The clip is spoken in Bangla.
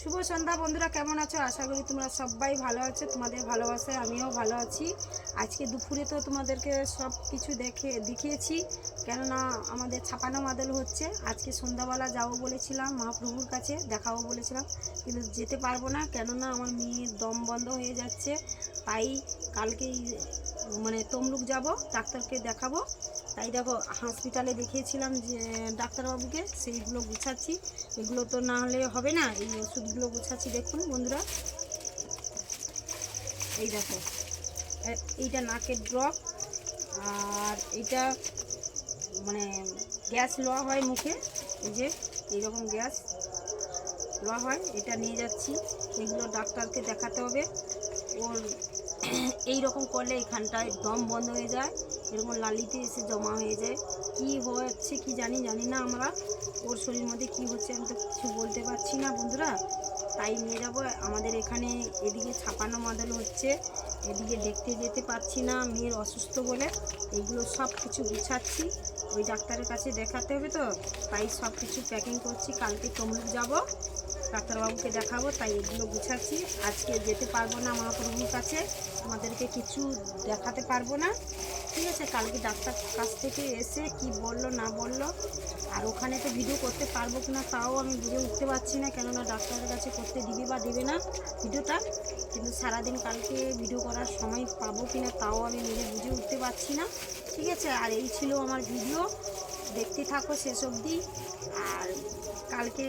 শুভ সন্ধ্যা বন্ধুরা, কেমন আছো? আশা করি তোমরা সবাই ভালো আছো। তোমাদের ভালোবাসায় আমিও ভালো আছি। আজকে দুপুরে তো তোমাদেরকে সব কিছু দেখিয়েছি, কেননা আমাদের ছাপানো মাদল হচ্ছে। আজকে সন্ধ্যাবেলা যাবো বলেছিলাম, মহাপ্রভুর কাছে দেখাবো বলেছিলাম, কিন্তু যেতে পারবো না, কেননা আমার মেয়ের দম বন্ধ হয়ে যাচ্ছে। তাই কালকেই তমলুক যাব, ডাক্তারকে দেখাবো। তাই দেখো, হসপিটালে দেখিয়েছিলাম যে ডাক্তারবাবুকে, সেইগুলো গুছাচ্ছি। এগুলো তো না হলে হবে না, এই ওষুধগুলো গুছাচ্ছি। দেখুন বন্ধুরা, এই দেখো, এইটা নাকের ড্রপ, আর এইটা গ্যাস লওয়া হয় মুখে, এই যে এইরকম গ্যাস লওয়া হয়, এটা নিয়ে যাচ্ছি। এগুলো ডাক্তারকে দেখাতে হবে। ওর এই রকম করলে এখানটায় দম বন্ধ হয়ে যায়, এরকম লালিতে এসে জমা হয়ে যায়। কি হচ্ছে কি জানি না আমরা, ওর শরীরের মধ্যে কি হচ্ছে আমি তো কিছু বলতে পারছি না বন্ধুরা। তাই নিয়ে যাব আমাদের এখানে। এদিকে ছাপানো মাদল হচ্ছে, এদিকে দেখতে যেতে পারছি না মেয়ের অসুস্থ বলে। এইগুলো সব কিছু গুছাচ্ছি, ওই ডাক্তারের কাছে দেখাতে হবে তো, তাই সব কিছু প্যাকিং করছি। কালকে তমলুক যাব, ডাক্তারবাবুকে দেখাবো, তাই এগুলো গুছাচ্ছি। আজকে যেতে পারবো না মহাপ্রভুর কাছে, তোমাদেরকে কিছু দেখাতে পারবো না, ঠিক আছে? কালকে ডাক্তার কাছ থেকে এসে কি বললো না বললো, আর ওখানে তো ভিডিও করতে পারবো কিনা তাও আমি বুঝে উঠতে পারছি না, কেননা ডাক্তারের কাছে করতে দিবে বা দেবে না ভিডিওটা। কিন্তু সারাদিন কালকে ভিডিও করার সময় পাবো কিনা তাও আমি নিজে বুঝে উঠতে পারছি না, ঠিক আছে? আর এই ছিল আমার ভিডিও, দেখতে থাকো শেষ অবধি। আর কালকে